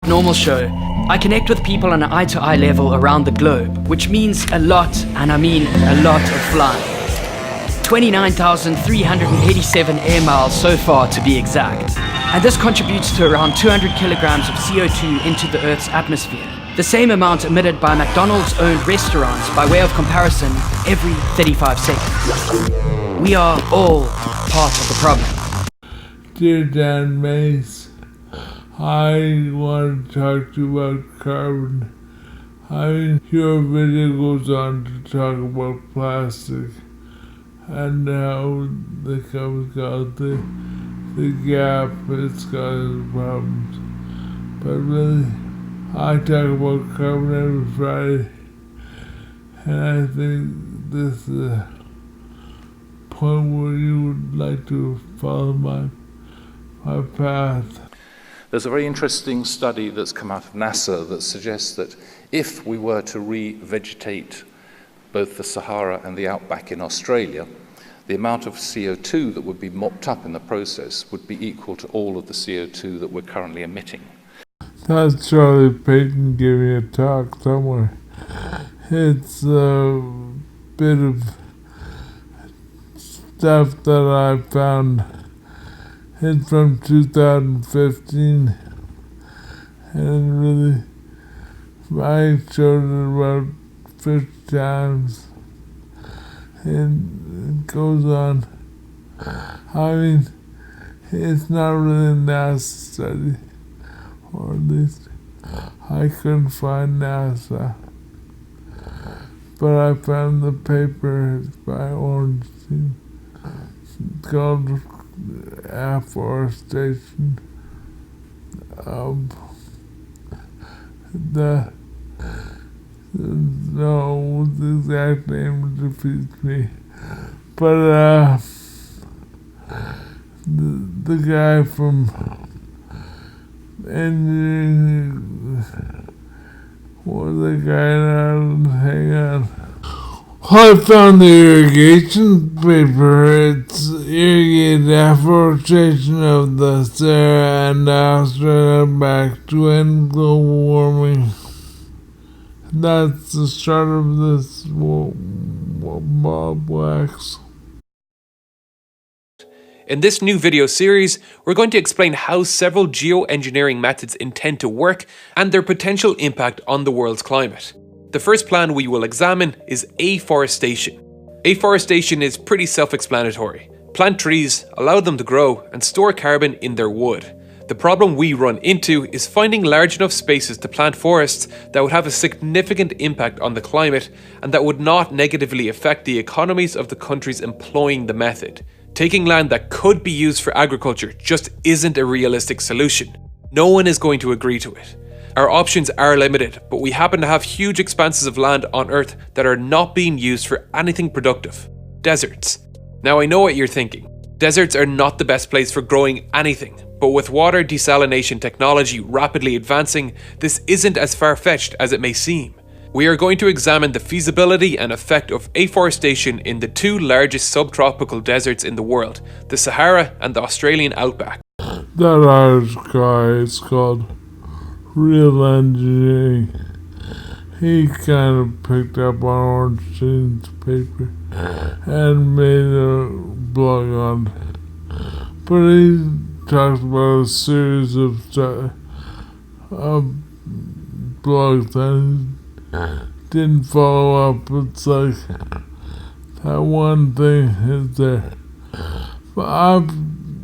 normal show, I connect with people on an eye-to-eye level around the globe, which means a lot, and I mean a lot of flying. 29,387 air miles so far to be exact. And this contributes to around 200 kilograms of CO2 into the Earth's atmosphere. The same amount emitted by McDonald's owned restaurants by way of comparison every 35 seconds. We are all part of the problem. Dear Dan Mace, I want to talk to you about carbon. Your video goes on to talk about plastic and how the chemical, the gap is causing problems. But really, I talk about carbon every Friday, and I think this is a point where you would like to follow my path. There's a very interesting study that's come out of NASA that suggests that if we were to re-vegetate both the Sahara and the outback in Australia, the amount of CO2 that would be mopped up in the process would be equal to all of the CO2 that we're currently emitting. That's Charlie Paton giving a talk somewhere. It's a bit of stuff that I found. It's from 2015, and really, I showed it about 50 times, and it goes on. I mean, it's not really a NASA study, or at least I couldn't find NASA, but I found the paper. It's by ORNSTIENS. It's called afforestation. No, the exact name defeats me, but the guy from engineering, or the guy in Ireland, hang on. I found the irrigation paper. It's irrigated afforestation of the Sahara and Australia back to end global warming. That's the start of this Bob Wax. In this new video series, we're going to explain how several geoengineering methods intend to work and their potential impact on the world's climate. The first plan we will examine is afforestation. Afforestation is pretty self-explanatory. Plant trees, allow them to grow, and store carbon in their wood. The problem we run into is finding large enough spaces to plant forests that would have a significant impact on the climate and that would not negatively affect the economies of the countries employing the method. Taking land that could be used for agriculture just isn't a realistic solution. No one is going to agree to it. Our options are limited, but we happen to have huge expanses of land on Earth that are not being used for anything productive. Deserts. Now I know what you're thinking. Deserts are not the best place for growing anything, but with water desalination technology rapidly advancing, this isn't as far-fetched as it may seem. We are going to examine the feasibility and effect of afforestation in the two largest subtropical deserts in the world, the Sahara and the Australian outback. That Irish guy is called Real Engineering. He kind of picked up on ORNSTIENS paper and made a blog on it. But he talked about a series of blogs that didn't follow up. It's like that one thing is there. But I've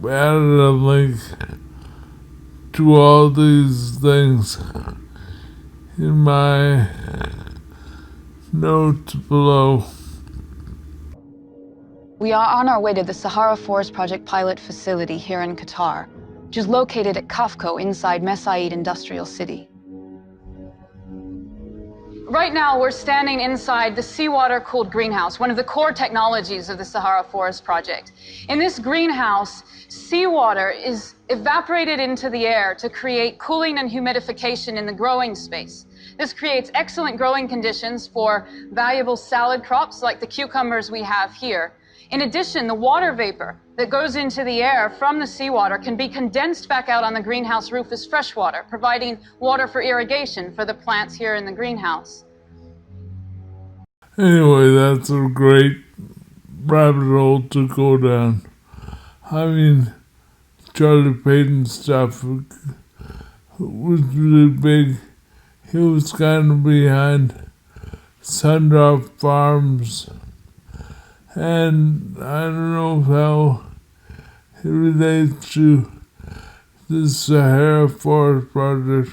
added a link to all these things in my notes below. We are on our way to the Sahara Forest Project pilot facility here in Qatar, which is located at Kafko inside Mesaid Industrial City. Right now, we're standing inside the seawater-cooled greenhouse, one of the core technologies of the Sahara Forest Project. In this greenhouse, seawater is evaporated into the air to create cooling and humidification in the growing space. This creates excellent growing conditions for valuable salad crops like the cucumbers we have here. In addition, the water vapor that goes into the air from the seawater can be condensed back out on the greenhouse roof as fresh water, providing water for irrigation for the plants here in the greenhouse. Anyway, that's a great rabbit hole to go down. I mean, Charlie Paton stuff was really big. He was kind of behind Sundrop farms, and I don't know how it relates to the Sahara Forest Project.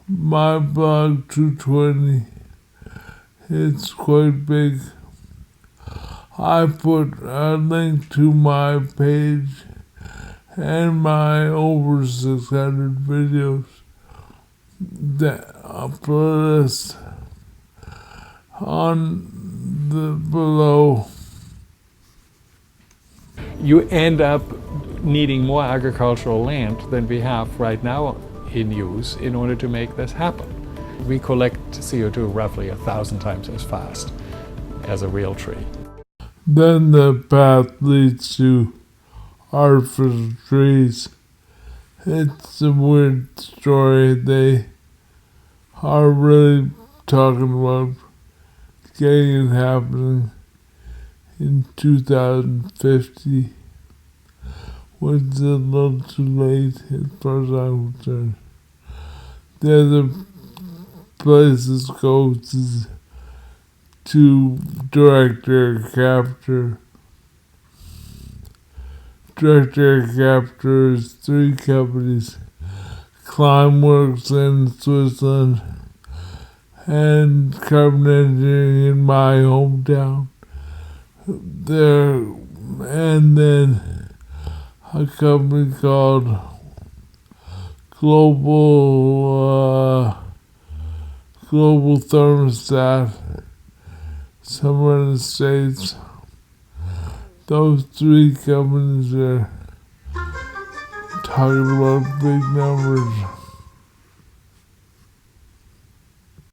My blog 220, it's quite big. I put a link to my page and my over 600 videos that a playlist on the below. You end up needing more agricultural land than we have right now in use in order to make this happen. We collect CO2 roughly 1,000 times as fast as a real tree. Then the path leads to artificial trees. It's a weird story. They are really talking about getting it happening in 2050, which is a little too late as far as I'm concerned. The other places go to direct air capture. Direct air capture is 3 companies: Clime works in Switzerland and carbon engineering in my hometown. There, and then a company called Global Thermostat, somewhere in the States. Those 3 companies are talking about big numbers.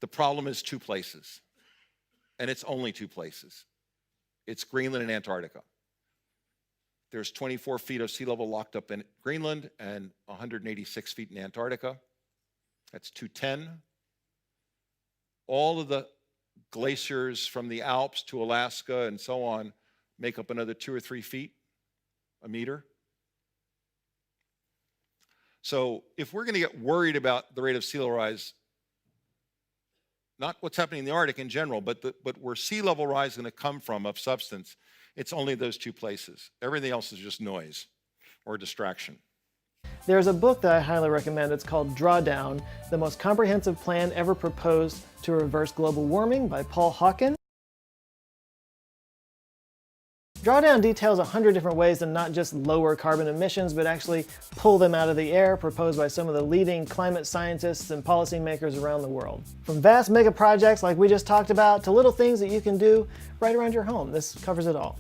The problem is 2 places, and it's only 2 places. It's Greenland and Antarctica. There's 24 feet of sea level locked up in Greenland and 186 feet in Antarctica. That's 210. All of the glaciers from the Alps to Alaska and so on make up another 2 or 3 feet, a meter. So if we're going to get worried about the rate of sea level rise, not what's happening in the Arctic in general, but where sea level rise is going to come from of substance, it's only those 2 places. Everything else is just noise or distraction. There's a book that I highly recommend. It's called Drawdown, the most comprehensive plan ever proposed to reverse global warming by Paul Hawken. Drawdown details 100 different ways to not just lower carbon emissions, but actually pull them out of the air, proposed by some of the leading climate scientists and policymakers around the world. From vast mega projects like we just talked about, to little things that you can do right around your home. This covers it all.